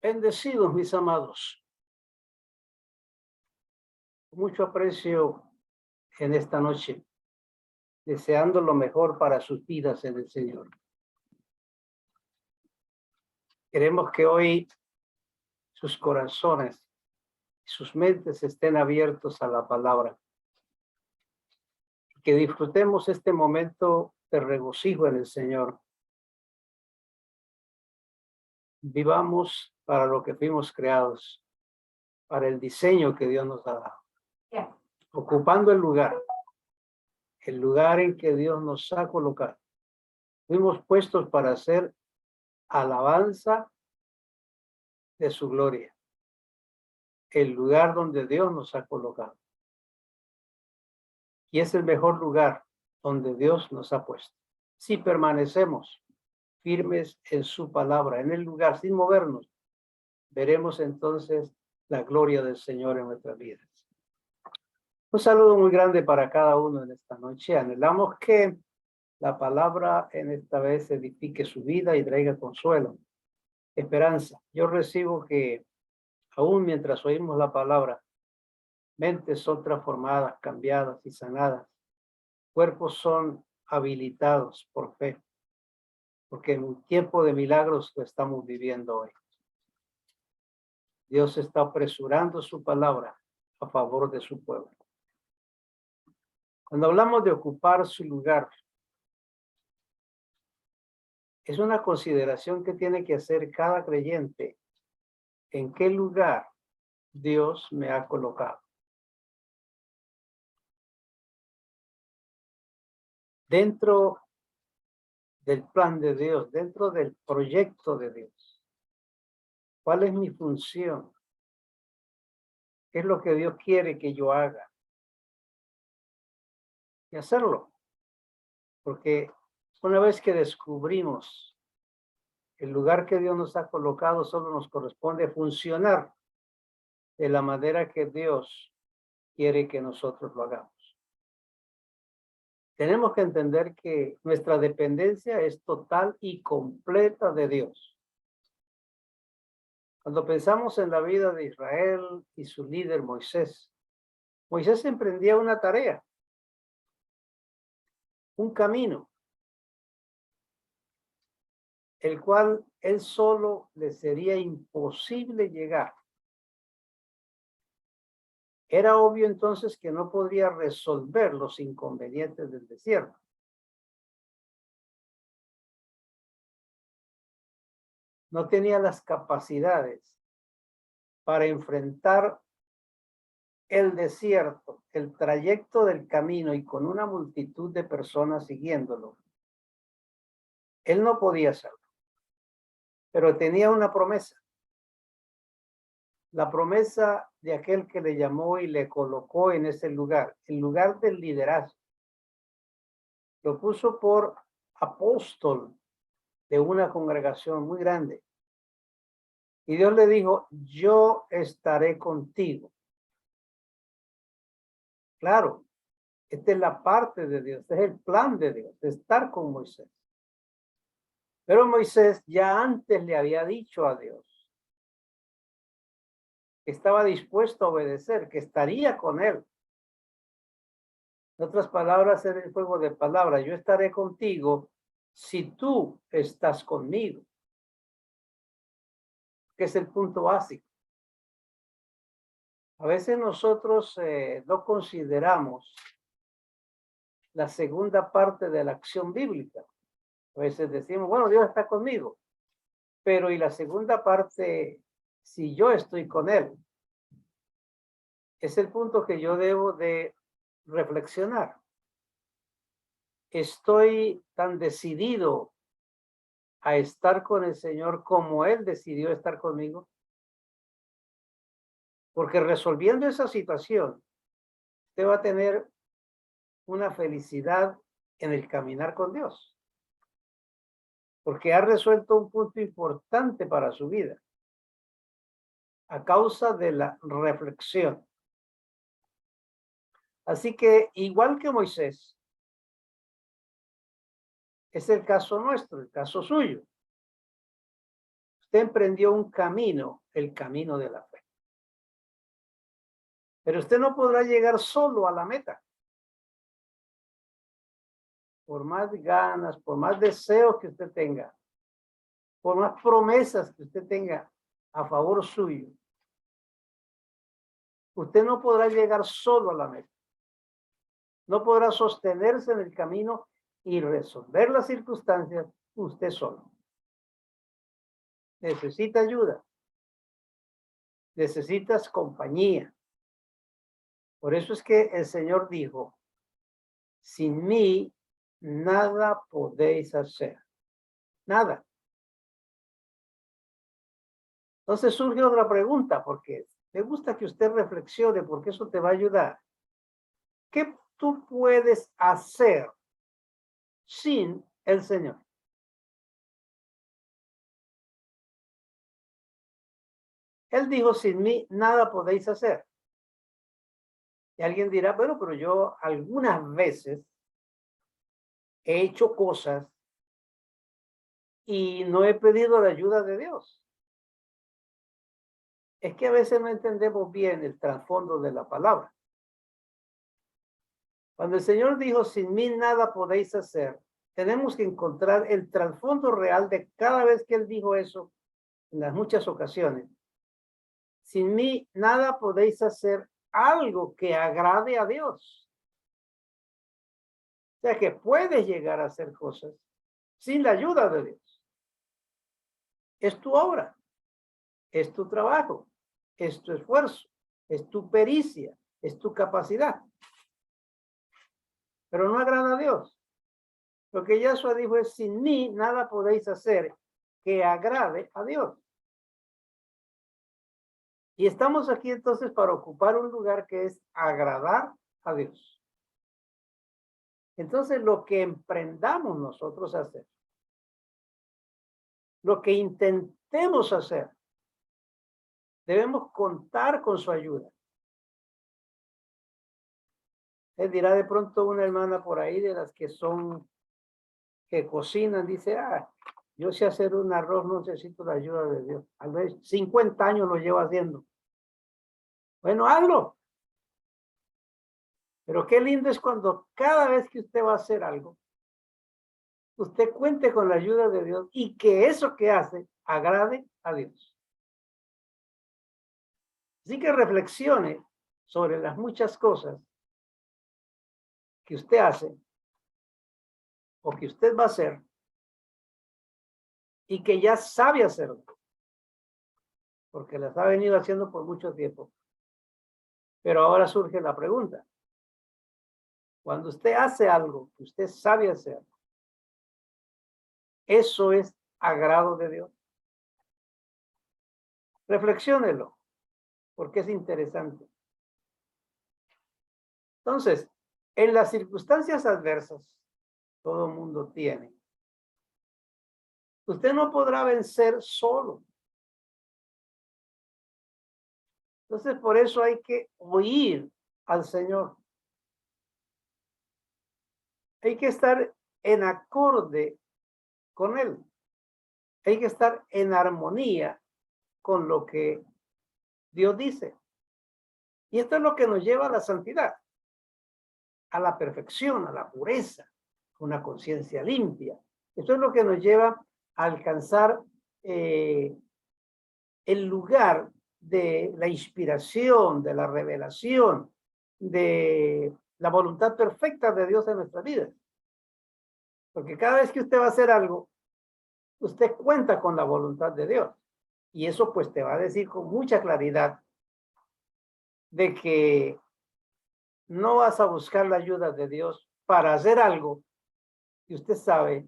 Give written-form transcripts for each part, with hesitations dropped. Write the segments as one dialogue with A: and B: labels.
A: Bendecidos, mis amados. Mucho aprecio en esta noche, deseando lo mejor para sus vidas en el Señor. Queremos que hoy sus corazones y sus mentes estén abiertos a la palabra. Que disfrutemos este momento de regocijo en el Señor. Vivamos para lo que fuimos creados, para el diseño que Dios nos ha dado. Ocupando el lugar en que Dios nos ha colocado. Fuimos puestos para hacer alabanza de su gloria. El lugar donde Dios nos ha colocado. Y es el mejor lugar donde Dios nos ha puesto. Si permanecemos firmes en su palabra, en el lugar, sin movernos, veremos entonces la gloria del Señor en nuestras vidas. Un saludo muy grande para cada uno en esta noche. Anhelamos que la palabra en esta vez edifique su vida y traiga consuelo, esperanza. Yo recibo que aún mientras oímos la palabra, mentes son transformadas, cambiadas y sanadas. Cuerpos son habilitados por fe, porque en un tiempo de milagros lo estamos viviendo hoy. Dios está apresurando su palabra a favor de su pueblo. Cuando hablamos de ocupar su lugar, es una consideración que tiene que hacer cada creyente. ¿En qué lugar Dios me ha colocado? Dentro del plan de Dios, dentro del proyecto de Dios. ¿Cuál es mi función? ¿Qué es lo que Dios quiere que yo haga? Y hacerlo. Porque una vez que descubrimos el lugar que Dios nos ha colocado, solo nos corresponde funcionar de la manera que Dios quiere que nosotros lo hagamos. Tenemos que entender que nuestra dependencia es total y completa de Dios. Cuando pensamos en la vida de Israel y su líder Moisés, Moisés emprendía una tarea, un camino, el cual él solo le sería imposible llegar. Era obvio entonces que no podría resolver los inconvenientes del desierto. No tenía las capacidades para enfrentar el desierto, el trayecto del camino y con una multitud de personas siguiéndolo. Él no podía hacerlo, pero tenía una promesa. La promesa de aquel que le llamó y le colocó en ese lugar, el lugar del liderazgo. Lo puso por apóstol de una congregación muy grande. Y Dios le dijo, yo estaré contigo. Claro, esta es la parte de Dios, este es el plan de Dios, de estar con Moisés. Pero Moisés ya antes le había dicho a Dios que estaba dispuesto a obedecer, que estaría con él. En otras palabras, en el juego de palabras, yo estaré contigo si tú estás conmigo, que es el punto básico. A veces nosotros no consideramos la segunda parte de la acción bíblica. A veces decimos, bueno, Dios está conmigo, pero ¿y la segunda parte si yo estoy con él? Es el punto que yo debo de reflexionar. Estoy tan decidido a estar con el Señor como Él decidió estar conmigo? Porque resolviendo esa situación, usted va a tener una felicidad en el caminar con Dios. Porque ha resuelto un punto importante para su vida a causa de la reflexión. Así que, igual que Moisés, es el caso nuestro, el caso suyo. Usted emprendió un camino, el camino de la fe. Pero usted no podrá llegar solo a la meta. Por más ganas, por más deseos que usted tenga, por más promesas que usted tenga a favor suyo, usted no podrá llegar solo a la meta. No podrá sostenerse en el camino y resolver las circunstancias usted solo. Necesita ayuda. Necesitas compañía. Por eso es que el Señor dijo, sin mí nada podéis hacer. Nada. Entonces surge otra pregunta, porque me gusta que usted reflexione, porque eso te va a ayudar. ¿Qué tú puedes hacer sin el Señor? Él dijo, sin mí nada podéis hacer. Y alguien dirá, bueno, pero yo algunas veces he hecho cosas y no he pedido la ayuda de Dios. Es que a veces no entendemos bien el trasfondo de la palabra. Cuando el Señor dijo, sin mí nada podéis hacer, tenemos que encontrar el trasfondo real de cada vez que Él dijo eso, en las muchas ocasiones. Sin mí nada podéis hacer algo que agrade a Dios. O sea que puedes llegar a hacer cosas sin la ayuda de Dios. Es tu obra, es tu trabajo, es tu esfuerzo, es tu pericia, es tu capacidad. Pero no agrada a Dios. Lo que Yahshua dijo es, sin mí nada podéis hacer que agrade a Dios. Y estamos aquí entonces para ocupar un lugar que es agradar a Dios. Entonces, lo que emprendamos nosotros a hacer, lo que intentemos hacer, debemos contar con su ayuda. Él dirá de pronto una hermana por ahí de las que cocinan, dice, yo sé hacer un arroz, no necesito la ayuda de Dios. Tal vez 50 años lo llevo haciendo. Bueno, hazlo. Pero qué lindo es cuando cada vez que usted va a hacer algo, usted cuente con la ayuda de Dios y que eso que hace agrade a Dios. Así que reflexione sobre las muchas cosas que usted hace o que usted va a hacer y que ya sabe hacerlo, porque las ha venido haciendo por mucho tiempo. Pero ahora surge la pregunta. Cuando usted hace algo que usted sabe hacer, ¿eso es agrado de Dios? Reflexiónelo, porque es interesante. Entonces, en las circunstancias adversas, todo el mundo tiene. Usted no podrá vencer solo. Entonces, por eso hay que oír al Señor. Hay que estar en acorde con Él. Hay que estar en armonía con lo que Dios dice. Y esto es lo que nos lleva a la santidad, a la perfección, a la pureza, una conciencia limpia. Esto es lo que nos lleva a alcanzar el lugar de la inspiración, de la revelación, de la voluntad perfecta de Dios en nuestra vida. Porque cada vez que usted va a hacer algo, usted cuenta con la voluntad de Dios. Y eso pues te va a decir con mucha claridad de que no vas a buscar la ayuda de Dios para hacer algo que usted sabe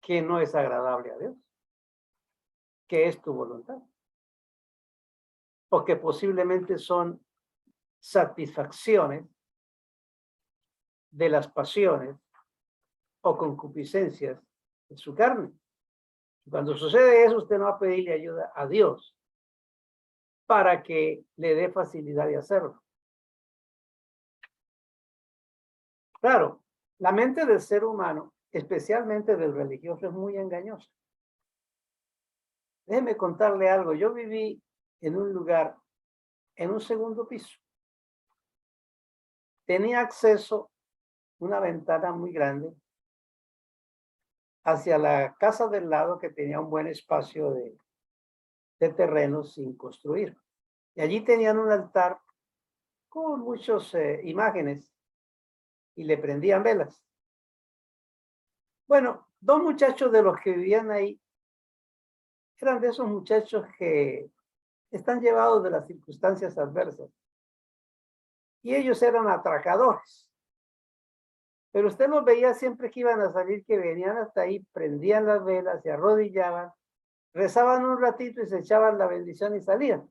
A: que no es agradable a Dios, que es tu voluntad, o que posiblemente son satisfacciones de las pasiones o concupiscencias de su carne. Cuando sucede eso, usted no va a pedirle ayuda a Dios para que le dé facilidad de hacerlo. Claro, la mente del ser humano, especialmente del religioso, es muy engañosa. Déjeme contarle algo. Yo viví en un lugar, en un segundo piso. Tenía acceso a una ventana muy grande hacia la casa del lado, que tenía un buen espacio de terreno sin construir. Y allí tenían un altar con muchas imágenes y le prendían velas. Bueno, dos muchachos de los que vivían ahí eran de esos muchachos que están llevados de las circunstancias adversas. Y ellos eran atracadores. Pero usted los veía siempre que iban a salir, que venían hasta ahí, prendían las velas, se arrodillaban, rezaban un ratito y se echaban la bendición y salían.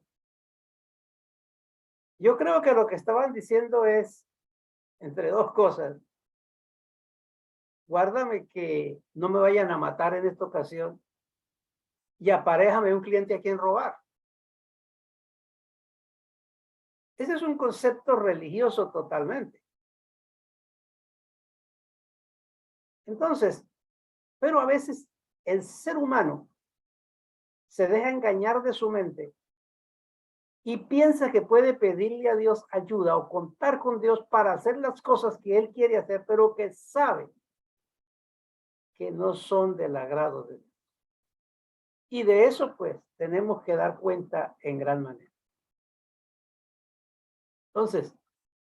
A: Yo creo que lo que estaban diciendo es, entre dos cosas: guárdame que no me vayan a matar en esta ocasión y aparéjame un cliente a quien robar. Ese es un concepto religioso totalmente. Entonces, pero a veces el ser humano se deja engañar de su mente y piensa que puede pedirle a Dios ayuda o contar con Dios para hacer las cosas que él quiere hacer, pero que sabe que no son del agrado de Dios. Y de eso, pues, tenemos que dar cuenta en gran manera. Entonces,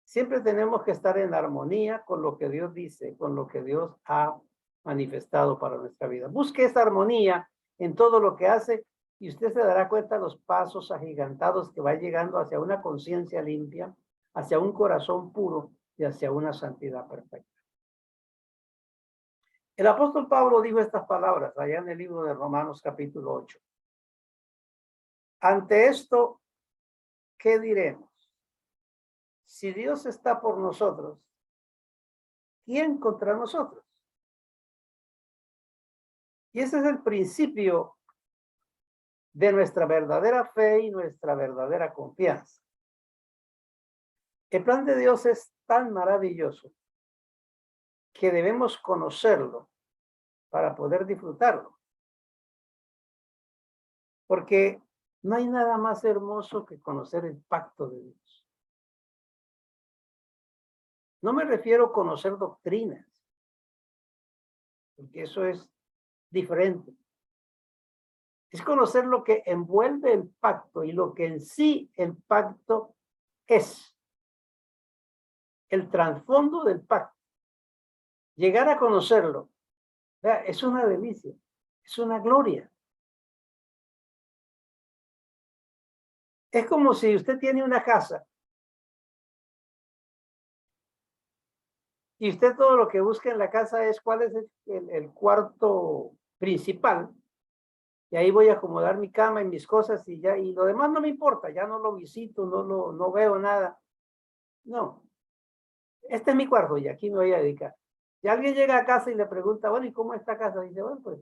A: siempre tenemos que estar en armonía con lo que Dios dice, con lo que Dios ha manifestado para nuestra vida. Busque esa armonía en todo lo que hace y usted se dará cuenta de los pasos agigantados que va llegando hacia una conciencia limpia, hacia un corazón puro y hacia una santidad perfecta. El apóstol Pablo dijo estas palabras allá en el libro de Romanos capítulo 8. Ante esto, ¿qué diremos? Si Dios está por nosotros, ¿quién contra nosotros? Y ese es el principio de nuestra verdadera fe y nuestra verdadera confianza. El plan de Dios es tan maravilloso que debemos conocerlo para poder disfrutarlo. Porque no hay nada más hermoso que conocer el pacto de Dios. No me refiero a conocer doctrinas, porque eso es diferente. Es conocer lo que envuelve el pacto y lo que en sí el pacto es. El trasfondo del pacto. Llegar a conocerlo, vea, es una delicia, es una gloria. Es como si usted tiene una casa y usted todo lo que busca en la casa es cuál es el cuarto principal, y ahí voy a acomodar mi cama y mis cosas y ya, y lo demás no me importa, ya no lo visito, no veo nada. No, este es mi cuarto y aquí me voy a dedicar. Si alguien llega a casa y le pregunta, bueno, ¿y cómo es esta casa? Dice, bueno, pues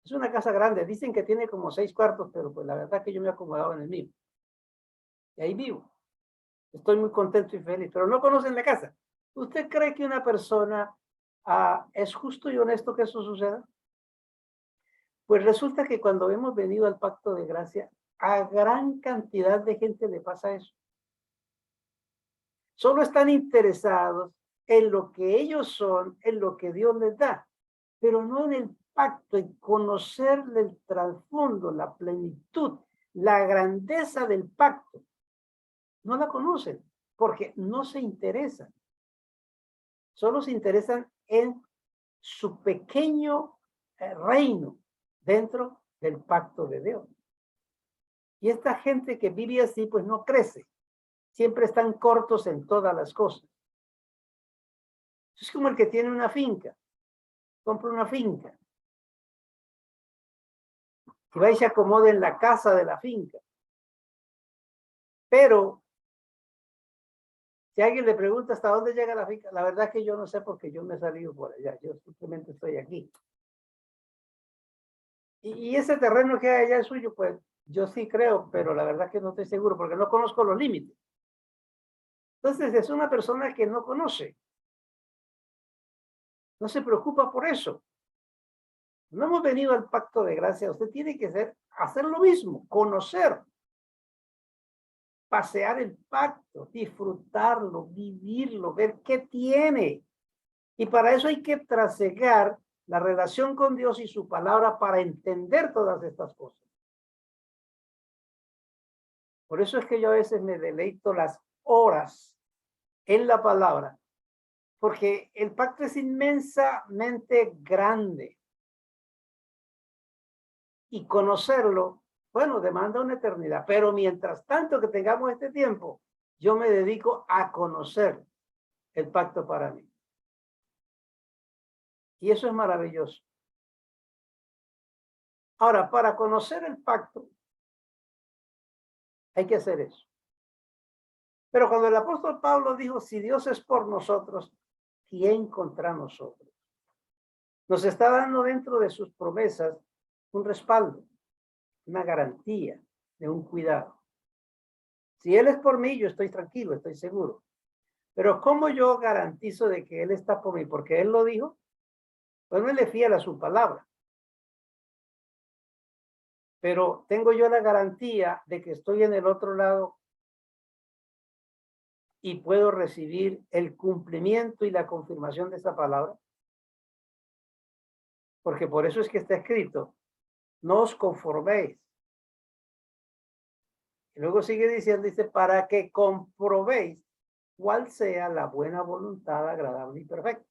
A: es una casa grande. Dicen que tiene como 6 cuartos, pero pues la verdad es que yo me he acomodado en el mío. Y ahí vivo. Estoy muy contento y feliz, pero no conocen la casa. ¿Usted cree que una persona es justo y honesto que eso suceda? Pues resulta que cuando hemos venido al pacto de gracia, a gran cantidad de gente le pasa eso. Solo están interesados en lo que ellos son, en lo que Dios les da, pero no en el pacto, en conocer el trasfondo, la plenitud, la grandeza del pacto. No la conocen porque no se interesan. Solo se interesan en su pequeño reino dentro del pacto de Dios. Y esta gente que vive así, pues no crece. Siempre están cortos en todas las cosas. Es como el que tiene una finca, compra una finca y va y se acomoda en la casa de la finca. Pero si alguien le pregunta hasta dónde llega la finca, la verdad es que yo no sé porque yo me he salido por allá, yo simplemente estoy aquí. Y ese terreno que hay allá es suyo, pues yo sí creo, pero la verdad es que no estoy seguro porque no conozco los límites. Entonces es una persona que no conoce, no se preocupa por eso. No hemos venido al pacto de gracia, usted tiene que hacer lo mismo, conocer, pasear el pacto, disfrutarlo, vivirlo, ver qué tiene. Y para eso hay que trasegar la relación con Dios y su palabra para entender todas estas cosas. Por eso es que yo a veces me deleito las horas en la palabra, porque el pacto es inmensamente grande y conocerlo, bueno, demanda una eternidad, pero mientras tanto que tengamos este tiempo, yo me dedico a conocer el pacto para mí. Y eso es maravilloso. Ahora, para conocer el pacto, hay que hacer eso. Pero cuando el apóstol Pablo dijo, si Dios es por nosotros, ¿quién contra nosotros? Nos está dando dentro de sus promesas un respaldo, una garantía de un cuidado. Si Él es por mí, yo estoy tranquilo, estoy seguro. Pero ¿cómo yo garantizo de que Él está por mí? Porque Él lo dijo, pues no le fiel a su palabra. Pero tengo yo la garantía de que estoy en el otro lado y puedo recibir el cumplimiento y la confirmación de esa palabra. Porque por eso es que está escrito, no os conforméis. Y luego sigue diciendo, dice, para que comprobéis cuál sea la buena voluntad, agradable y perfecta.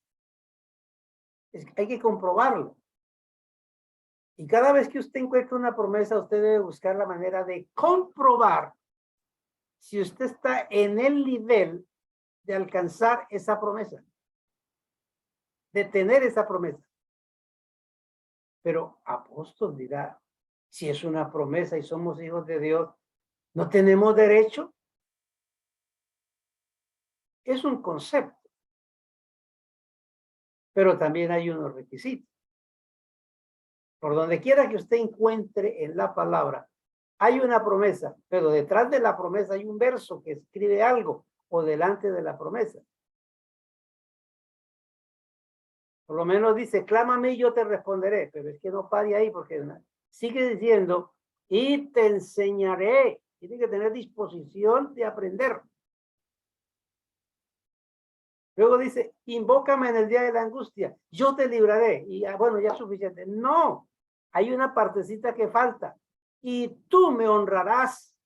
A: Hay que comprobarlo. Y cada vez que usted encuentra una promesa, usted debe buscar la manera de comprobar si usted está en el nivel de alcanzar esa promesa, de tener esa promesa. Pero apóstol dirá, si es una promesa y somos hijos de Dios, ¿no tenemos derecho? Es un concepto, pero también hay unos requisitos. Por donde quiera que usted encuentre en la palabra, hay una promesa, pero detrás de la promesa hay un verso que escribe algo o delante de la promesa. Por lo menos dice, clámame y yo te responderé, pero es que no pare ahí porque sigue diciendo, y te enseñaré. Tiene que tener disposición de aprender. Luego dice, invócame en el día de la angustia, yo te libraré. Y bueno, ya es suficiente. No, hay una partecita que falta. Y tú me honrarás.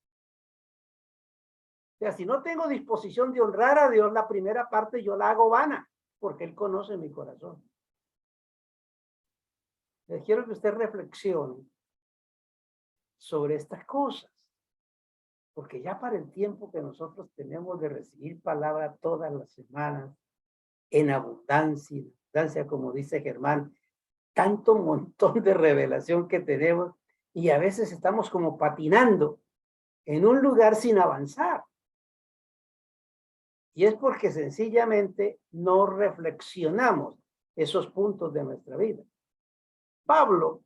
A: O sea, si no tengo disposición de honrar a Dios, la primera parte yo la hago vana, porque Él conoce mi corazón. Les quiero que usted reflexione sobre estas cosas, porque ya para el tiempo que nosotros tenemos de recibir palabra todas las semanas, en abundancia, como dice Germán, tanto montón de revelación que tenemos y a veces estamos como patinando en un lugar sin avanzar. Y es porque sencillamente no reflexionamos esos puntos de nuestra vida. Pablo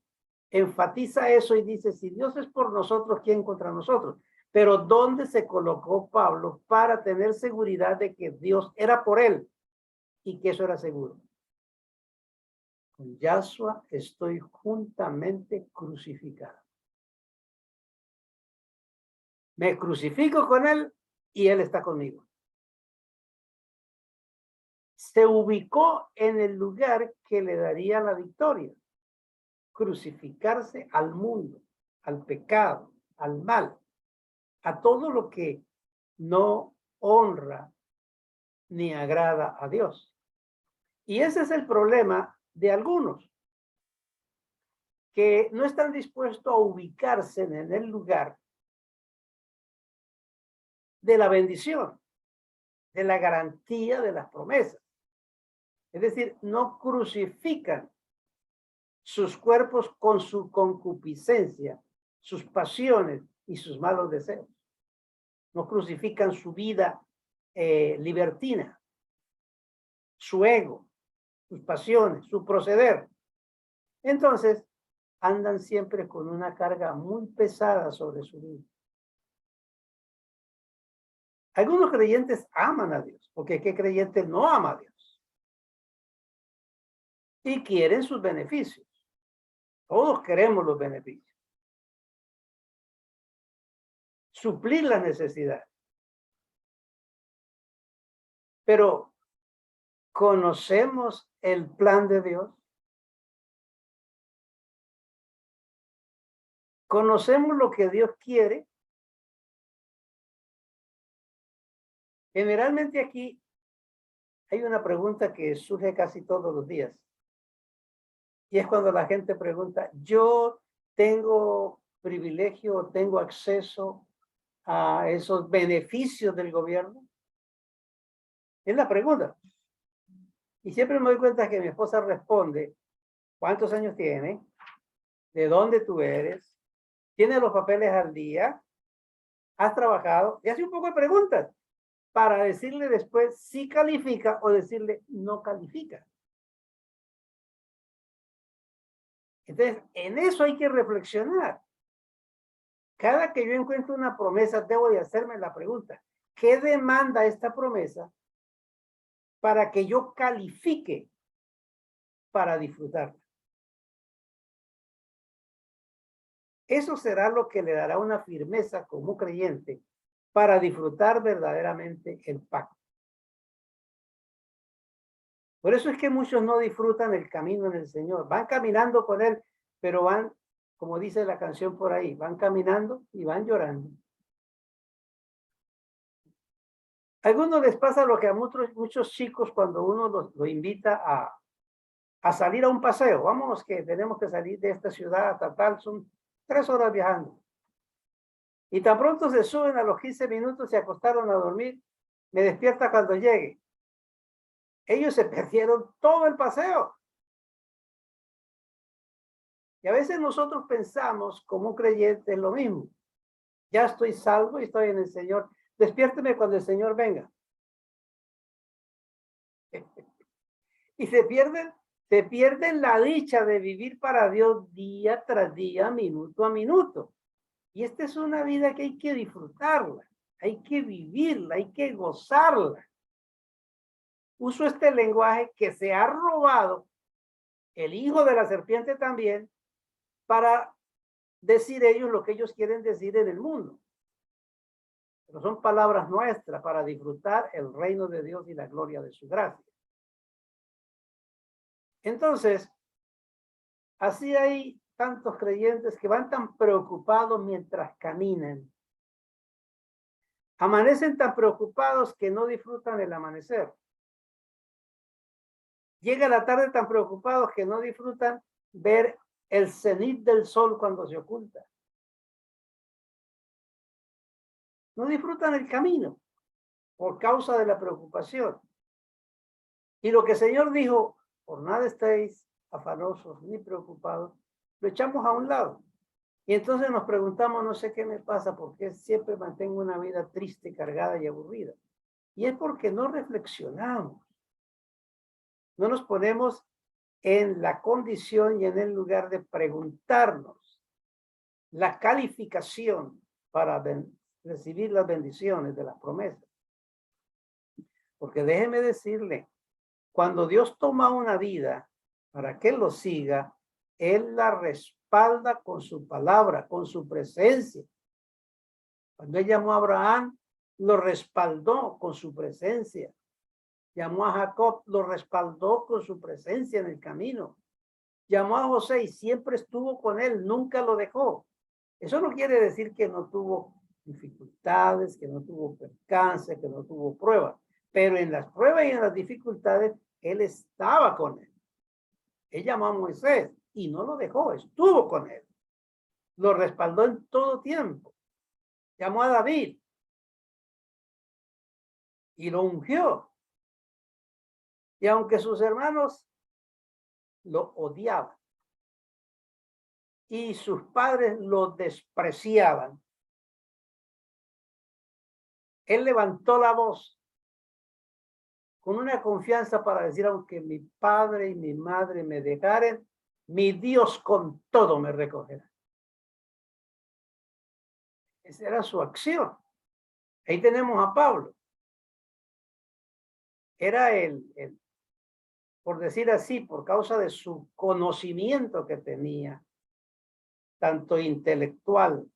A: enfatiza eso y dice, si Dios es por nosotros, ¿quién contra nosotros? Pero ¿dónde se colocó Pablo para tener seguridad de que Dios era por él y que eso era seguro? Con Yahshua estoy juntamente crucificado. Me crucifico con él y él está conmigo. Se ubicó en el lugar que le daría la victoria. Crucificarse al mundo, al pecado, al mal, a todo lo que no honra ni agrada a Dios. Y ese es el problema de algunos, que no están dispuestos a ubicarse en el lugar de la bendición, de la garantía de las promesas. Es decir, no crucifican sus cuerpos con su concupiscencia, sus pasiones y sus malos deseos. No crucifican su vida libertina, su ego, sus pasiones, su proceder. Entonces, andan siempre con una carga muy pesada sobre su vida. Algunos creyentes aman a Dios, porque ¿qué creyente no ama a Dios? Y quieren sus beneficios. Todos queremos los beneficios. Suplir las necesidades. Pero, ¿conocemos el plan de Dios? ¿Conocemos lo que Dios quiere? Generalmente aquí hay una pregunta que surge casi todos los días. Y es cuando la gente pregunta, ¿yo tengo privilegio, tengo acceso a esos beneficios del gobierno? Es la pregunta. Y siempre me doy cuenta que mi esposa responde, ¿cuántos años tiene? ¿De dónde tú eres? ¿Tienes los papeles al día? ¿Has trabajado? Y hace un poco de preguntas para decirle después si califica o decirle no califica. Entonces, en eso hay que reflexionar. Cada que yo encuentro una promesa, debo de hacerme la pregunta, ¿qué demanda esta promesa para que yo califique para disfrutarla? Eso será lo que le dará una firmeza como creyente para disfrutar verdaderamente el pacto. Por eso es que muchos no disfrutan el camino en el Señor. Van caminando con Él, pero van, como dice la canción por ahí, van caminando y van llorando. A algunos les pasa lo que a muchos chicos cuando uno lo invita a salir a un paseo. Vámonos que tenemos que salir de esta ciudad hasta tal, son 3 horas viajando. Y tan pronto se suben a los 15 minutos, se acostaron a dormir, me despierta cuando llegue. Ellos se perdieron todo el paseo. Y a veces nosotros pensamos como creyentes lo mismo. Ya estoy salvo y estoy en el Señor. Despiérteme cuando el Señor venga. Y se pierden la dicha de vivir para Dios día tras día, minuto a minuto. Y esta es una vida que hay que disfrutarla, hay que vivirla, hay que gozarla. Uso este lenguaje que se ha robado el hijo de la serpiente también para decir ellos lo que ellos quieren decir en el mundo. Pero son palabras nuestras para disfrutar el reino de Dios y la gloria de su gracia. Entonces, así hay tantos creyentes que van tan preocupados mientras caminan. Amanecen tan preocupados que no disfrutan el amanecer. Llega la tarde tan preocupados que no disfrutan ver el cenit del sol cuando se oculta. No disfrutan el camino por causa de la preocupación. Y lo que el Señor dijo, por nada estéis afanosos ni preocupados, lo echamos a un lado. Y entonces nos preguntamos, no sé qué me pasa, porque siempre mantengo una vida triste, cargada y aburrida. Y es porque no reflexionamos. No nos ponemos en la condición y en el lugar de preguntarnos la calificación para recibir las bendiciones de las promesas. Porque déjeme decirle, cuando Dios toma una vida para que lo siga, Él la respalda con su palabra, con su presencia. Cuando Él llamó a Abraham, lo respaldó con su presencia. Llamó a Jacob, lo respaldó con su presencia en el camino. Llamó a José y siempre estuvo con él, nunca lo dejó. Eso no quiere decir que no tuvo dificultades, que no tuvo percances, que no tuvo pruebas. Pero en las pruebas y en las dificultades, él estaba con él. Él llamó a Moisés y no lo dejó, estuvo con él. Lo respaldó en todo tiempo. Llamó a David y lo ungió. Y aunque sus hermanos lo odiaban, y sus padres lo despreciaban, él levantó la voz con una confianza para decir, aunque mi padre y mi madre me dejaren, mi Dios con todo me recogerá. Esa era su acción. Ahí tenemos a Pablo. Era por decir así, por causa de su conocimiento que tenía, tanto intelectual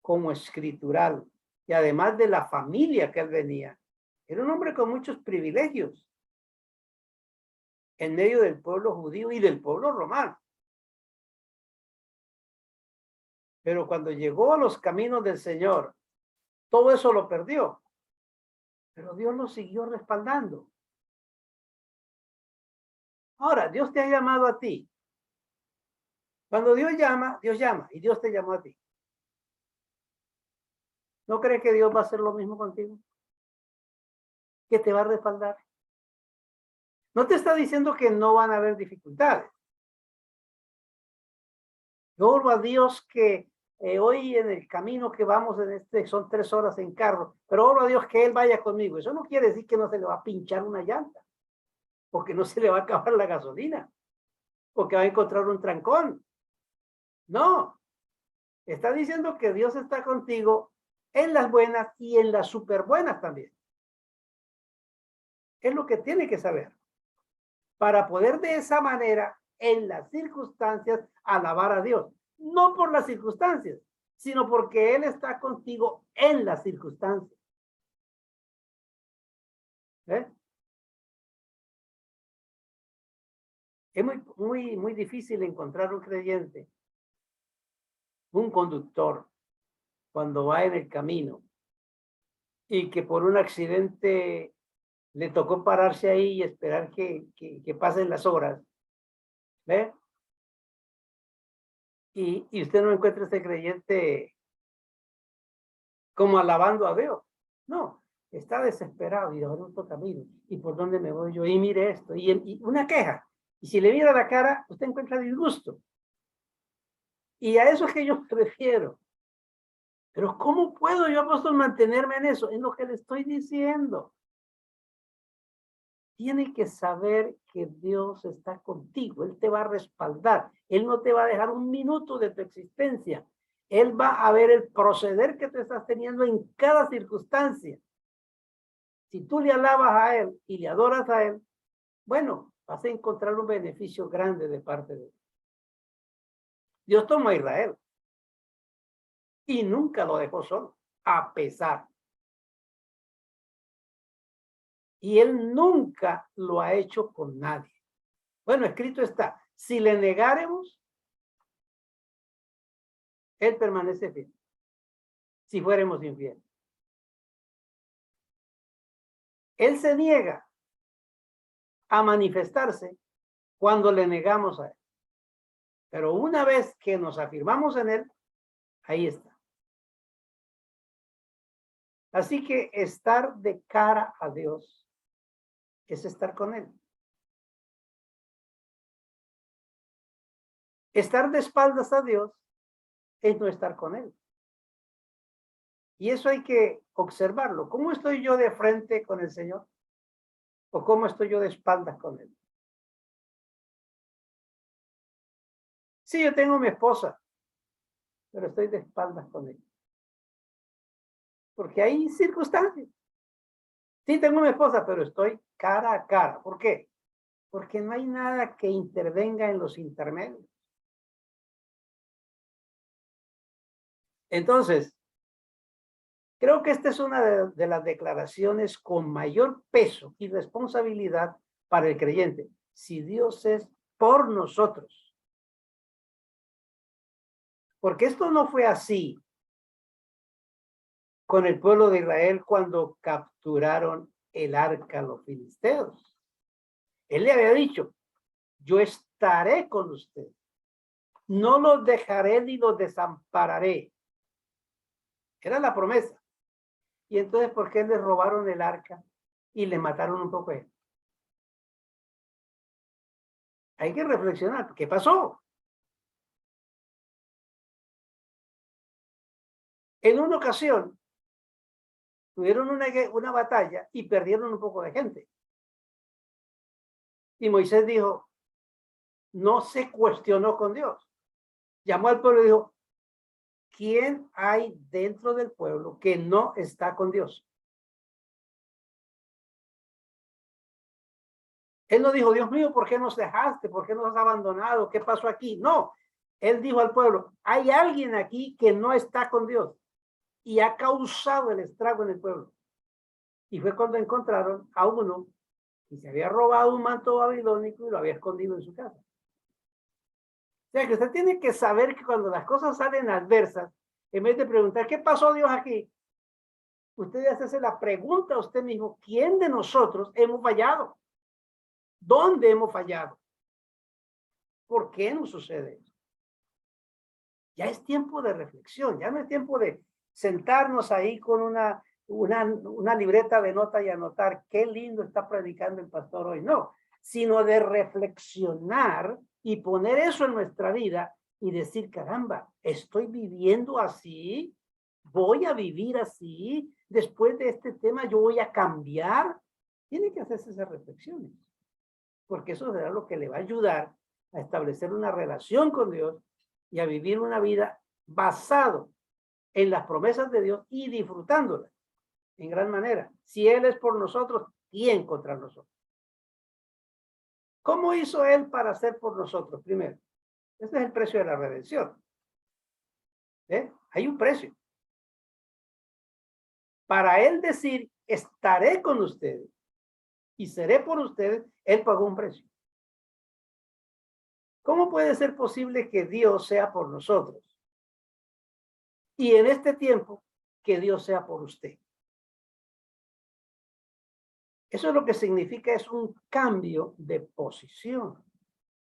A: como escritural, y además de la familia que él venía. Era un hombre con muchos privilegios en medio del pueblo judío y del pueblo romano. Pero cuando llegó a los caminos del Señor, todo eso lo perdió. Pero Dios lo siguió respaldando. Ahora, Dios te ha llamado a ti. Cuando Dios llama y Dios te llamó a ti. ¿No crees que Dios va a hacer lo mismo contigo? Que te va a respaldar. No te está diciendo que no van a haber dificultades. Yo oro a Dios que hoy en el camino que vamos son 3 horas en carro, pero oro a Dios que Él vaya conmigo. Eso no quiere decir que no se le va a pinchar una llanta, porque no se le va a acabar la gasolina, porque va a encontrar un trancón. No, está diciendo que Dios está contigo en las buenas y en las súper buenas también. Es lo que tiene que saber para poder de esa manera, en las circunstancias, alabar a Dios. No por las circunstancias, sino porque Él está contigo en las circunstancias. ¿Eh? Es muy difícil encontrar un creyente, un conductor, cuando va en el camino y que por un accidente le tocó pararse ahí y esperar que pasen las horas. ¿Ve? Y usted no encuentra ese creyente como alabando a Dios. No, está desesperado y ahora otro camino. ¿Y por dónde me voy yo? Y mire esto, y una queja. Y si le mira la cara, usted encuentra disgusto. Y a eso es que yo prefiero. Pero ¿cómo puedo yo, apóstol, mantenerme en eso? En lo que le estoy diciendo. Tiene que saber que Dios está contigo. Él te va a respaldar. Él no te va a dejar un minuto de tu existencia. Él va a ver el proceder que tú estás teniendo en cada circunstancia. Si tú le alabas a Él y le adoras a Él, bueno, vas a encontrar un beneficio grande de parte de Él. Dios tomó a Israel y nunca lo dejó solo, a pesar. Y Él nunca lo ha hecho con nadie. Bueno, escrito está, si le negáremos, Él permanece fiel. Si fuéramos infieles. Él se niega a manifestarse cuando le negamos a Él. Pero una vez que nos afirmamos en Él, ahí está. Así que estar de cara a Dios es estar con Él. Estar de espaldas a Dios es no estar con Él. Y eso hay que observarlo. ¿Cómo estoy yo de frente con el Señor? ¿O cómo estoy yo de espaldas con Él? Sí, yo tengo mi esposa, pero estoy de espaldas con ella. Porque hay circunstancias. Sí, tengo mi esposa, pero estoy cara a cara. ¿Por qué? Porque no hay nada que intervenga en los intermedios. Entonces, creo que esta es una de las declaraciones con mayor peso y responsabilidad para el creyente. Si Dios es por nosotros. Porque esto no fue así con el pueblo de Israel cuando capturaron el arca los filisteos. Él le había dicho, yo estaré con usted. No los dejaré ni los desampararé. Era la promesa. Y entonces, ¿por qué les robaron el arca y le mataron un poco? Hay que reflexionar. ¿Qué pasó? En una ocasión, tuvieron una batalla y perdieron un poco de gente. Y Moisés dijo, no se cuestionó con Dios. Llamó al pueblo y dijo, ¿quién hay dentro del pueblo que no está con Dios? Él no dijo, Dios mío, ¿por qué nos dejaste? ¿Por qué nos has abandonado? ¿Qué pasó aquí? No. Él dijo al pueblo, hay alguien aquí que no está con Dios y ha causado el estrago en el pueblo. Y fue cuando encontraron a uno que se había robado un manto babilónico y lo había escondido en su casa. O sea que usted tiene que saber que cuando las cosas salen adversas, en vez de preguntar, ¿qué pasó Dios aquí? Usted hace la pregunta a usted mismo, ¿quién de nosotros hemos fallado? ¿Dónde hemos fallado? ¿Por qué nos sucede eso? Ya es tiempo de reflexión, ya no es tiempo de sentarnos ahí con una libreta de nota y anotar qué lindo está predicando el pastor hoy. No, sino de reflexionar y poner eso en nuestra vida y decir, caramba, estoy viviendo así, voy a vivir así, después de este tema yo voy a cambiar. Tiene que hacerse esas reflexiones, porque eso será lo que le va a ayudar a establecer una relación con Dios y a vivir una vida basado en las promesas de Dios y disfrutándolas en gran manera. Si Él es por nosotros, ¿quién contra nosotros? ¿Cómo hizo Él para hacer por nosotros? Primero, ese es el precio de la redención. Hay un precio. Para Él decir, estaré con ustedes y seré por ustedes, Él pagó un precio. ¿Cómo puede ser posible que Dios sea por nosotros? Y en este tiempo, que Dios sea por usted. Eso es lo que significa, es un cambio de posición,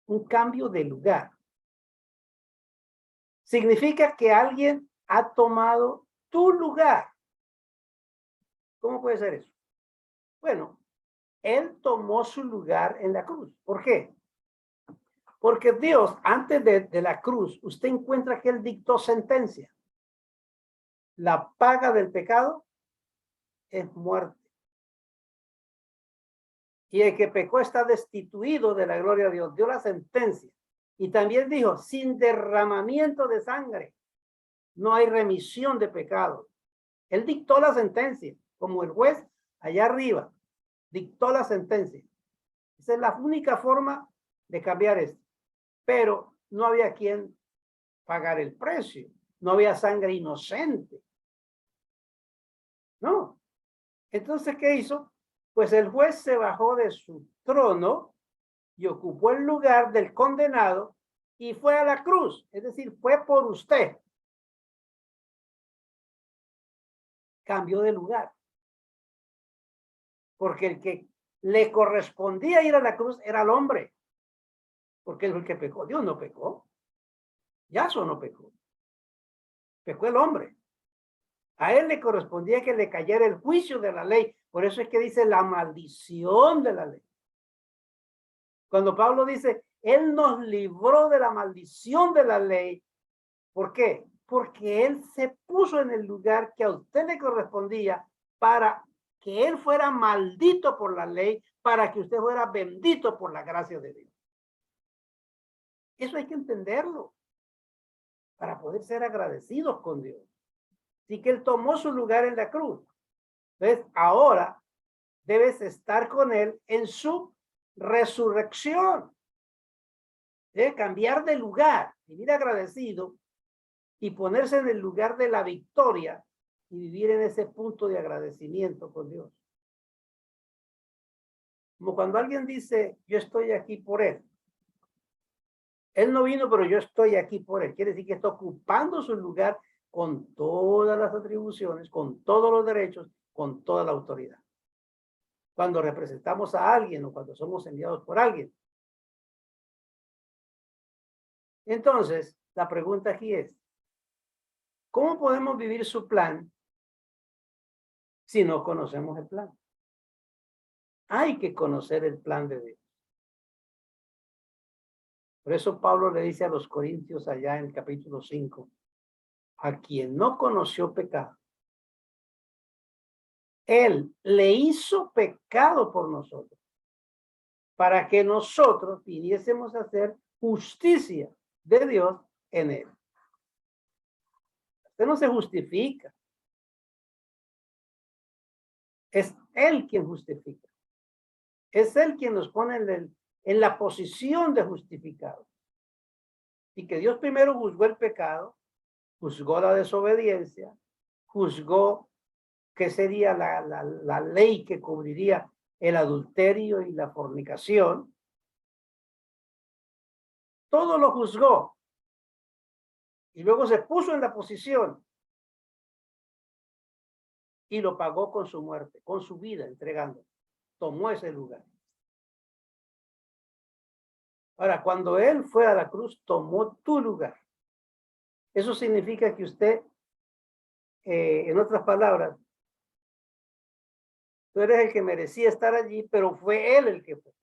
A: un cambio de lugar. Significa que alguien ha tomado tu lugar. ¿Cómo puede ser eso? Bueno, Él tomó su lugar en la cruz. ¿Por qué? Porque Dios, antes de la cruz, usted encuentra que Él dictó sentencia. La paga del pecado es muerte. Y el que pecó está destituido de la gloria de Dios. Dio la sentencia. Y también dijo, sin derramamiento de sangre, no hay remisión de pecados. Él dictó la sentencia, como el juez allá arriba, dictó la sentencia. Esa es la única forma de cambiar esto. Pero no había quien pagar el precio. No había sangre inocente. No. Entonces, ¿qué hizo? Pues el juez se bajó de su trono y ocupó el lugar del condenado y fue a la cruz. Es decir, fue por usted. Cambió de lugar. Porque el que le correspondía ir a la cruz era el hombre. Porque es el que pecó. Dios no pecó. Yahshua no pecó. Pecó el hombre. A él le correspondía que le cayera el juicio de la ley. Por eso es que dice la maldición de la ley. Cuando Pablo dice, él nos libró de la maldición de la ley. ¿Por qué? Porque él se puso en el lugar que a usted le correspondía para que él fuera maldito por la ley, para que usted fuera bendito por la gracia de Dios. Eso hay que entenderlo para poder ser agradecidos con Dios. Así que él tomó su lugar en la cruz. Entonces, ahora debes estar con él en su resurrección. Debe cambiar de lugar, vivir agradecido y ponerse en el lugar de la victoria y vivir en ese punto de agradecimiento con Dios. Como cuando alguien dice, yo estoy aquí por él. Él no vino, pero yo estoy aquí por él. Quiere decir que está ocupando su lugar con todas las atribuciones, con todos los derechos, con toda la autoridad. Cuando representamos a alguien o cuando somos enviados por alguien. Entonces, la pregunta aquí es, ¿cómo podemos vivir su plan si no conocemos el plan? Hay que conocer el plan de Dios. Por eso Pablo le dice a los Corintios allá en el capítulo 5, a quien no conoció pecado, Él le hizo pecado por nosotros, para que nosotros viniésemos a hacer justicia de Dios en Él. Usted no se justifica. Es Él quien justifica. Es Él quien nos pone en la posición de justificado. Y que Dios primero juzgó el pecado, juzgó la desobediencia, juzgó que sería la ley que cubriría el adulterio y la fornicación. Todo lo juzgó. Y luego se puso en la posición y lo pagó con su muerte, con su vida, entregando. Tomó ese lugar. Ahora, cuando Él fue a la cruz, tomó tu lugar. Eso significa que usted, en otras palabras, tú eres el que merecía estar allí, pero fue Él el que fue.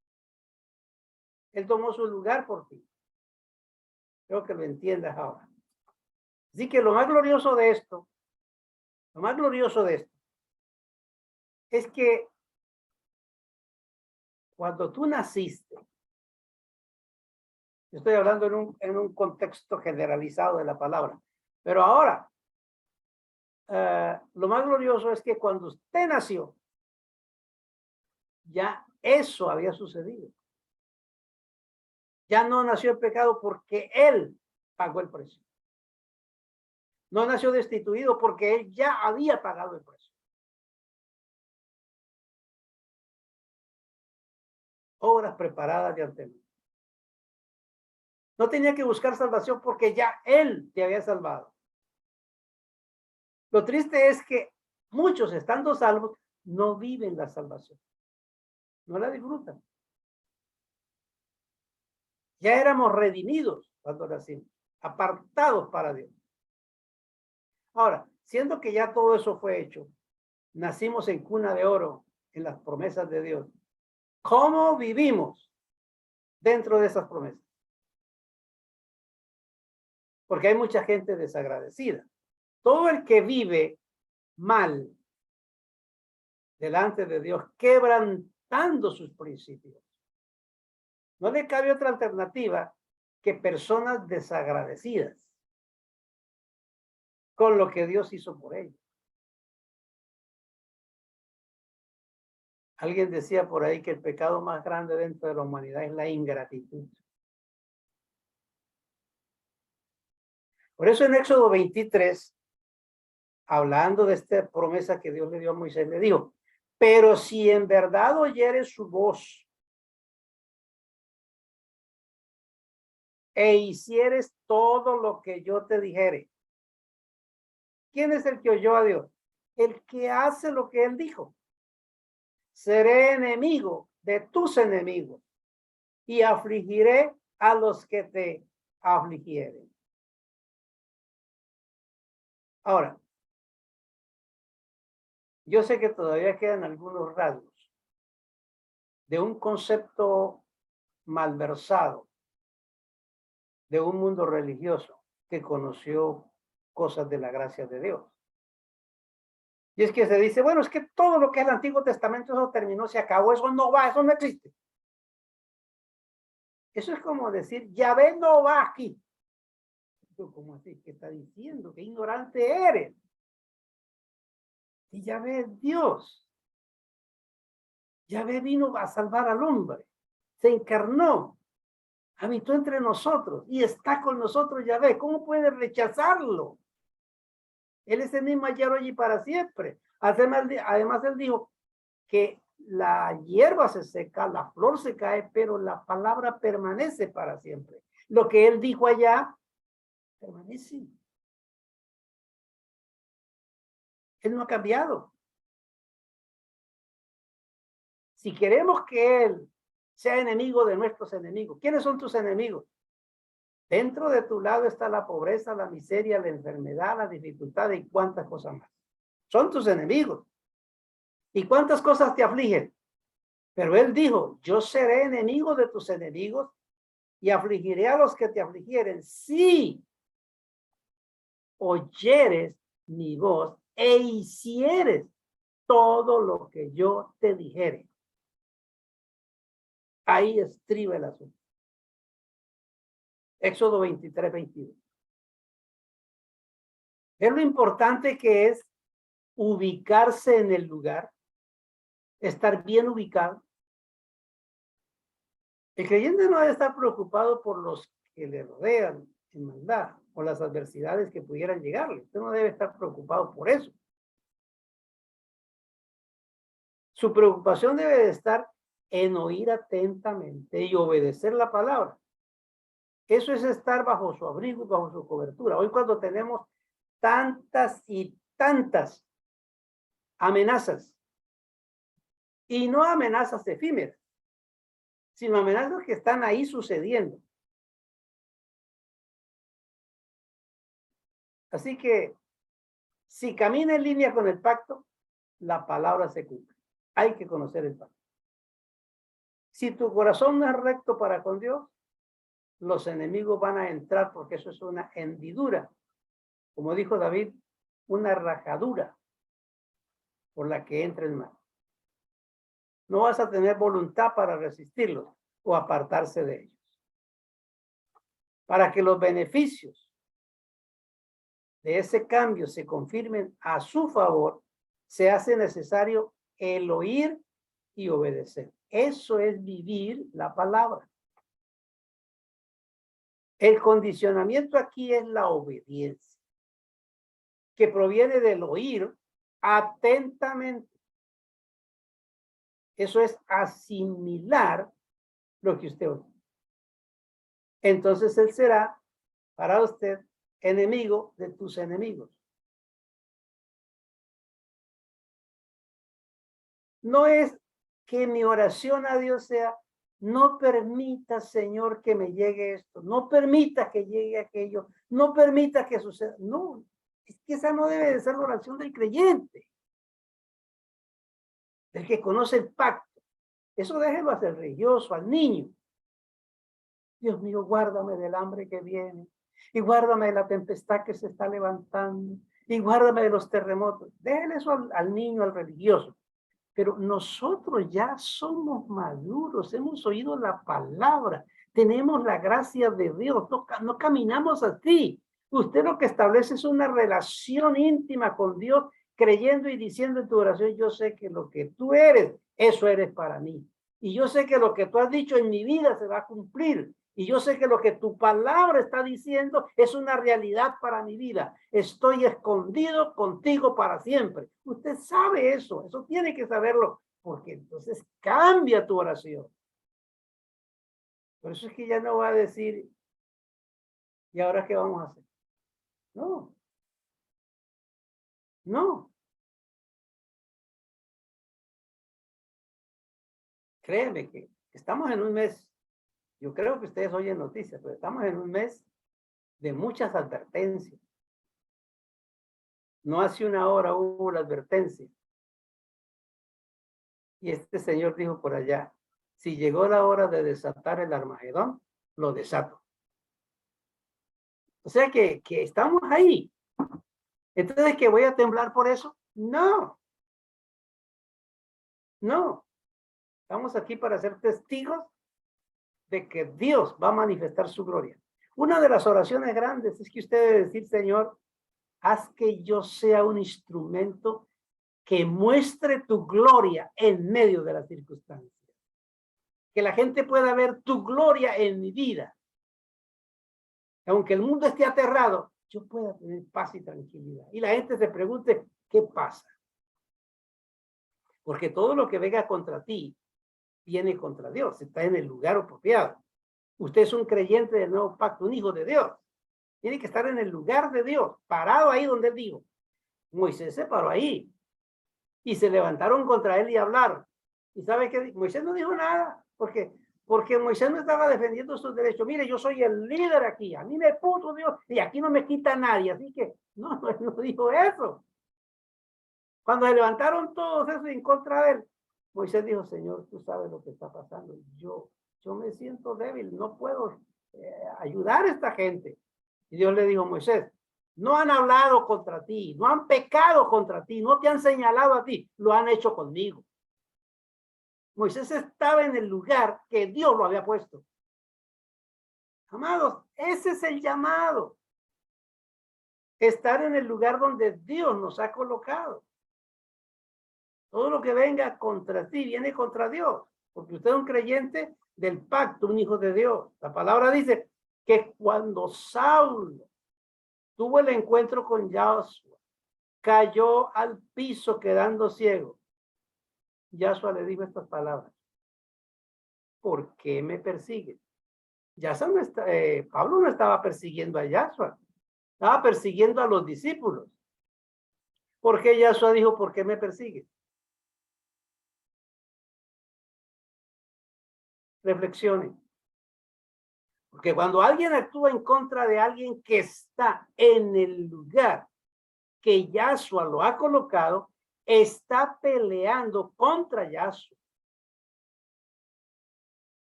A: Él tomó su lugar por ti. Creo que lo entiendas ahora. Así que lo más glorioso de esto, es que cuando tú naciste, estoy hablando en un contexto generalizado de la palabra, pero ahora, lo más glorioso es que cuando usted nació, ya eso había sucedido. Ya no nació el pecado porque Él pagó el precio. No nació destituido porque Él ya había pagado el precio. Obras preparadas de antemano. No tenía que buscar salvación porque ya Él te había salvado. Lo triste es que muchos, estando salvos, no viven la salvación. No la disfrutan. Ya éramos redimidos cuando nacimos, apartados para Dios. Ahora, siendo que ya todo eso fue hecho, nacimos en cuna de oro en las promesas de Dios. ¿Cómo vivimos dentro de esas promesas? Porque hay mucha gente desagradecida. Todo el que vive mal delante de Dios, quebrantando sus principios, no le cabe otra alternativa que personas desagradecidas con lo que Dios hizo por ellos. Alguien decía por ahí que el pecado más grande dentro de la humanidad es la ingratitud. Por eso en Éxodo 23, hablando de esta promesa que Dios le dio a Moisés, le dijo, pero si en verdad oyeres su voz e hicieres todo lo que yo te dijere. ¿Quién es el que oyó a Dios? El que hace lo que Él dijo. Seré enemigo de tus enemigos y afligiré a los que te afligieren. Ahora, yo sé que todavía quedan algunos rasgos de un concepto malversado de un mundo religioso que conoció cosas de la gracia de Dios. Y es que se dice, bueno, es que todo lo que es el Antiguo Testamento, eso terminó, se acabó, eso no va, eso no existe. Eso es como decir, Yahvé no va aquí. ¿Cómo así? ¿Qué está diciendo? ¿Qué ignorante eres? Y Yahvé es Dios. Yahvé vino a salvar al hombre. Se encarnó, habitó entre nosotros y está con nosotros Yahvé. ¿Cómo puede rechazarlo? Él es el mismo ayer, hoy y para siempre. Además, él dijo que la hierba se seca, la flor se cae, pero la palabra permanece para siempre. Lo que él dijo allá, permanece. Él no ha cambiado. Si queremos que Él sea enemigo de nuestros enemigos, ¿quiénes son tus enemigos? Dentro de tu lado está la pobreza, la miseria, la enfermedad, la dificultad y cuántas cosas más. Son tus enemigos. ¿Y cuántas cosas te afligen? Pero Él dijo, yo seré enemigo de tus enemigos y afligiré a los que te afligieren. Sí. oyeres mi voz e hicieres todo lo que yo te dijere. Ahí estriba el asunto. Éxodo 23, 22. Es lo importante que es ubicarse en el lugar, estar bien ubicado. El creyente no debe estar preocupado por los que le rodean en maldad o las adversidades que pudieran llegarle. Usted no debe estar preocupado por eso. Su preocupación debe de estar en oír atentamente y obedecer la palabra. Eso es estar bajo su abrigo y bajo su cobertura. Hoy cuando tenemos tantas y tantas amenazas, y no amenazas efímeras, sino amenazas que están ahí sucediendo. Así que, si camina en línea con el pacto, la palabra se cumple. Hay que conocer el pacto. Si tu corazón no es recto para con Dios, los enemigos van a entrar porque eso es una hendidura. Como dijo David, una rajadura por la que entra el mal. No vas a tener voluntad para resistirlos o apartarse de ellos. Para que los beneficios de ese cambio se confirmen a su favor, se hace necesario el oír y obedecer. Eso es vivir la palabra. El condicionamiento aquí es la obediencia, que proviene del oír atentamente. Eso es asimilar lo que usted oye. Entonces él será para usted enemigo de tus enemigos. No es que mi oración a Dios sea, no permita, Señor, que me llegue esto, no permita que llegue aquello, no permita que suceda. No, es que esa no debe de ser la oración del creyente, del que conoce el pacto. Eso déjelo al religioso, al niño. Dios mío, guárdame del hambre que viene, y guárdame de la tempestad que se está levantando, y guárdame de los terremotos. Déjele eso al niño, al religioso. Pero nosotros ya somos maduros, hemos oído la palabra, tenemos la gracia de Dios, no caminamos así. Usted lo que establece es una relación íntima con Dios, creyendo y diciendo en tu oración, yo sé que lo que tú eres, eso eres para mí. Y yo sé que lo que tú has dicho en mi vida se va a cumplir. Y yo sé que lo que tu palabra está diciendo es una realidad para mi vida. Estoy escondido contigo para siempre. Usted sabe eso tiene que saberlo, porque entonces cambia tu oración. Por eso es que ya no va a decir, ¿y ahora qué vamos a hacer? No, no. Créeme que estamos en un mes, yo creo que ustedes oyen noticias, pero estamos en un mes de muchas advertencias. No hace una hora hubo la advertencia. Y este señor dijo por allá, si llegó la hora de desatar el Armagedón, lo desato. O sea que estamos ahí. Entonces, ¿que voy a temblar por eso? No. No. Estamos aquí para ser testigos de que Dios va a manifestar su gloria. Una de las oraciones grandes es que usted debe decir, Señor, haz que yo sea un instrumento que muestre tu gloria en medio de las circunstancias. Que la gente pueda ver tu gloria en mi vida. Aunque el mundo esté aterrado, yo pueda tener paz y tranquilidad. Y la gente se pregunte, ¿qué pasa? Porque todo lo que venga contra ti viene contra Dios, está en el lugar apropiado. Usted es un creyente del nuevo pacto, un hijo de Dios. Tiene que estar en el lugar de Dios, parado ahí donde él dijo. Moisés se paró ahí y se levantaron contra él y hablaron. ¿Y sabe qué? Moisés no dijo nada, porque Moisés no estaba defendiendo sus derechos. Mire, yo soy el líder aquí, a mí me puso Dios y aquí no me quita nadie, así que no dijo eso. Cuando se levantaron todos esos en contra de él, Moisés dijo, Señor, tú sabes lo que está pasando. Yo me siento débil, no puedo ayudar a esta gente. Y Dios le dijo, Moisés, No han hablado contra ti, no han pecado contra ti, no te han señalado a ti, lo han hecho conmigo. Moisés estaba en el lugar que Dios lo había puesto. Amados, ese es el llamado. Estar en el lugar donde Dios nos ha colocado. Todo lo que venga contra ti viene contra Dios, porque usted es un creyente del pacto, un hijo de Dios. La palabra dice que cuando Saulo tuvo el encuentro con Yahshua, cayó al piso quedando ciego. Yahshua le dijo estas palabras: ¿por qué me persigues? No está, Pablo no estaba persiguiendo a Yahshua, estaba persiguiendo a los discípulos. ¿Por qué Yahshua dijo, ¿por qué me persigues? Reflexionen. Porque cuando alguien actúa en contra de alguien que está en el lugar que Yahshua lo ha colocado, está peleando contra Yahshua.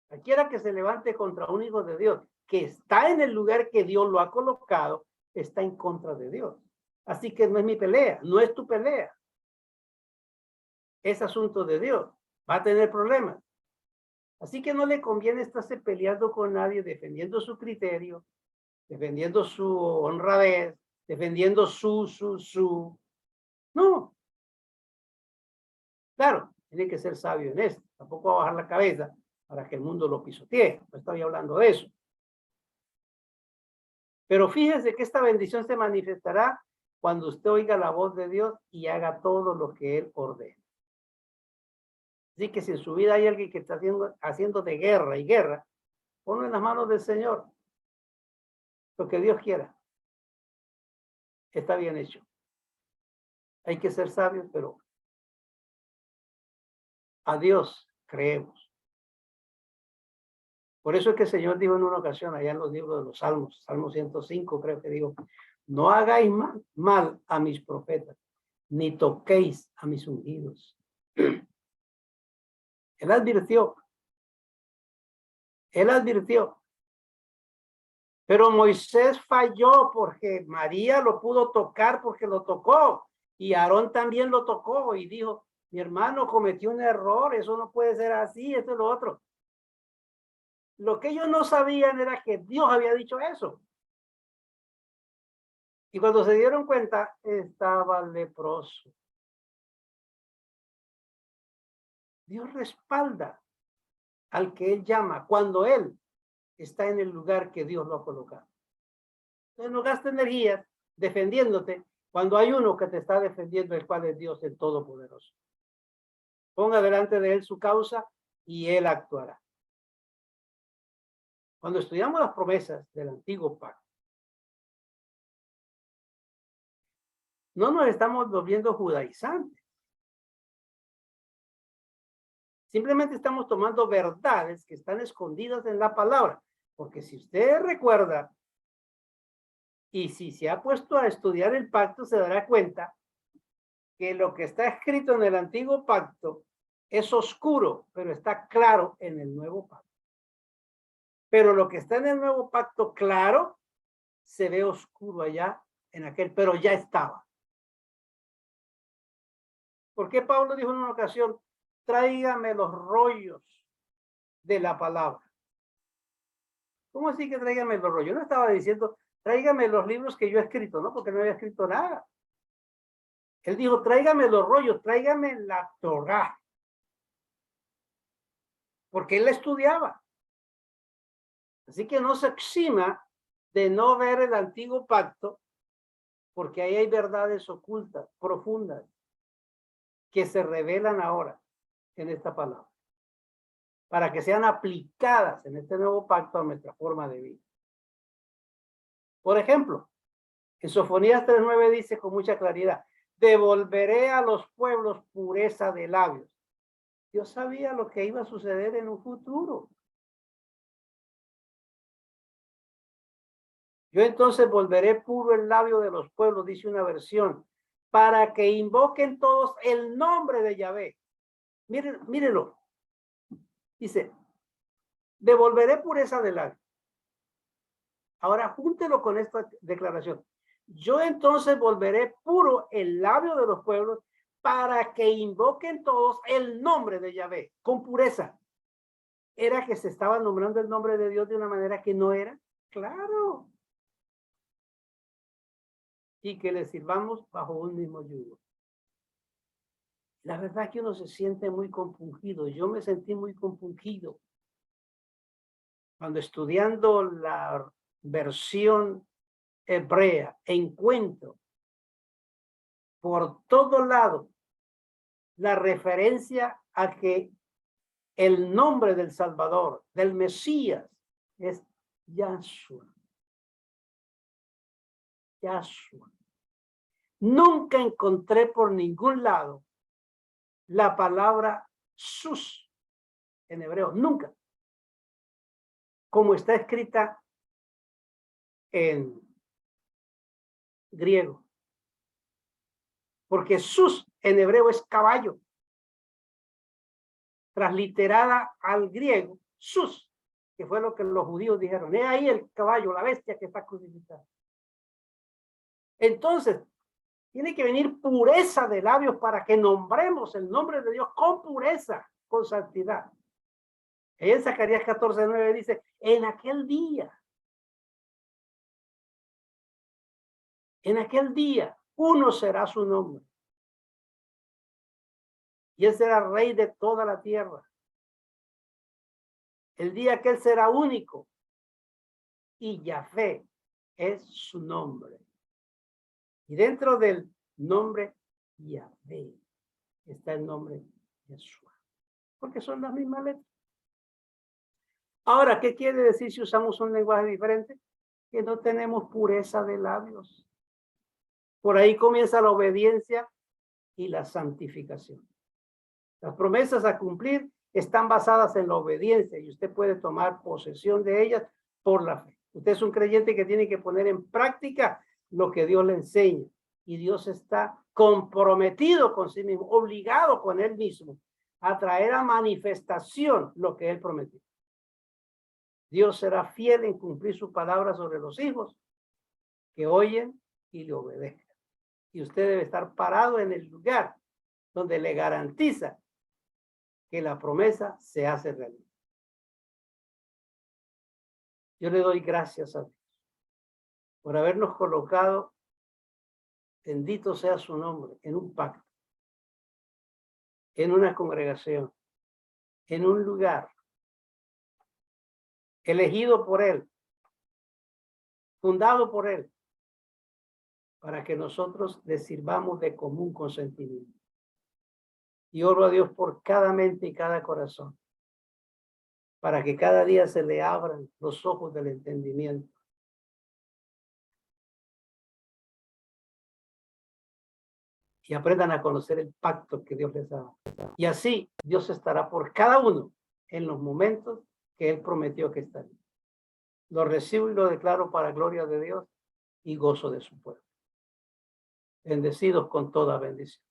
A: Cualquiera que se levante contra un hijo de Dios que está en el lugar que Dios lo ha colocado, está en contra de Dios. Así que no es mi pelea, no es tu pelea. Es asunto de Dios. Va a tener problemas. Así que no le conviene estarse peleando con nadie, defendiendo su criterio, defendiendo su honradez, defendiendo su. No. Claro, tiene que ser sabio en esto. Tampoco va a bajar la cabeza para que el mundo lo pisotee. No estoy hablando de eso. Pero fíjese que esta bendición se manifestará cuando usted oiga la voz de Dios y haga todo lo que Él ordena. Así que si en su vida hay alguien que está haciendo de guerra y guerra, ponlo en las manos del Señor. Lo que Dios quiera. Está bien hecho. Hay que ser sabios, pero a Dios creemos. Por eso es que el Señor dijo en una ocasión, allá en los libros de los Salmos, Salmo 105, creo que dijo: no hagáis mal a mis profetas, ni toquéis a mis ungidos. Él advirtió. Pero Moisés falló porque María lo pudo tocar porque lo tocó. Y Aarón también lo tocó y dijo: mi hermano cometió un error, eso no puede ser así, esto es lo otro. Lo que ellos no sabían era que Dios había dicho eso. Y cuando se dieron cuenta, estaba leproso. Dios respalda al que Él llama cuando Él está en el lugar que Dios lo ha colocado. Entonces no gasta energía defendiéndote cuando hay uno que te está defendiendo, el cual es Dios el Todopoderoso. Ponga delante de Él su causa y Él actuará. Cuando estudiamos las promesas del antiguo pacto, no nos estamos volviendo judaizantes. Simplemente estamos tomando verdades que están escondidas en la palabra. Porque si usted recuerda y si se ha puesto a estudiar el pacto, se dará cuenta que lo que está escrito en el antiguo pacto es oscuro, pero está claro en el nuevo pacto. Pero lo que está en el nuevo pacto claro, se ve oscuro allá en aquel, pero ya estaba. ¿Por qué Pablo dijo en una ocasión: tráigame los rollos de la palabra? ¿Cómo así que tráigame los rollos? No estaba diciendo: tráigame los libros que yo he escrito, ¿no? Porque no había escrito nada. Él dijo: tráigame los rollos, tráigame la Torá. Porque él la estudiaba. Así que no se exima de no ver el antiguo pacto, porque ahí hay verdades ocultas, profundas, que se revelan ahora en esta palabra, para que sean aplicadas en este nuevo pacto a nuestra forma de vida. Por ejemplo, en Sofonías 3:9 dice con mucha claridad: devolveré a los pueblos pureza de labios. Dios sabía lo que iba a suceder en un futuro. Yo entonces volveré puro el labio de los pueblos, dice una versión, para que invoquen todos el nombre de Yahvé. Mírenlo. Dice: devolveré pureza de labio. Ahora júntelo con esta declaración. Yo entonces volveré puro el labio de los pueblos para que invoquen todos el nombre de Yahvé con pureza. ¿Era que se estaba nombrando el nombre de Dios de una manera que no era? Claro. Y que le sirvamos bajo un mismo yugo. La verdad es que uno se siente muy compungido. Yo me sentí muy compungido cuando estudiando la versión hebrea encuentro por todo lado la referencia a que el nombre del Salvador, del Mesías, es Yahshua. Yahshua. Nunca encontré por ningún lado la palabra sus en hebreo, nunca. Como está escrita en griego. Porque sus en hebreo es caballo. Transliterada al griego, sus, que fue lo que los judíos dijeron. He ahí el caballo, la bestia que está crucificada. Entonces, tiene que venir pureza de labios para que nombremos el nombre de Dios con pureza, con santidad. En Zacarías 14:9 dice, en aquel día, uno será su nombre. Y él será rey de toda la tierra. El día que él será único. Y Yahvé es su nombre. Y dentro del nombre Yahvé está el nombre Yeshua. Porque son las mismas letras. Ahora, ¿qué quiere decir si usamos un lenguaje diferente? Que no tenemos pureza de labios. Por ahí comienza la obediencia y la santificación. Las promesas a cumplir están basadas en la obediencia y usted puede tomar posesión de ellas por la fe. Usted es un creyente que tiene que poner en práctica lo que Dios le enseña. Y Dios está comprometido con sí mismo, obligado con él mismo a traer a manifestación lo que él prometió. Dios será fiel en cumplir su palabra sobre los hijos que oyen y le obedecen. Y usted debe estar parado en el lugar donde le garantiza que la promesa se hace realidad. Yo le doy gracias a Dios por habernos colocado, bendito sea su nombre, en un pacto, en una congregación, en un lugar elegido por Él, fundado por Él, para que nosotros le sirvamos de común consentimiento. Y oro a Dios por cada mente y cada corazón, para que cada día se le abran los ojos del entendimiento. Y aprendan a conocer el pacto que Dios les da. Y así Dios estará por cada uno en los momentos que Él prometió que estaría. Lo recibo y lo declaro para gloria de Dios y gozo de su pueblo. Bendecidos con toda bendición.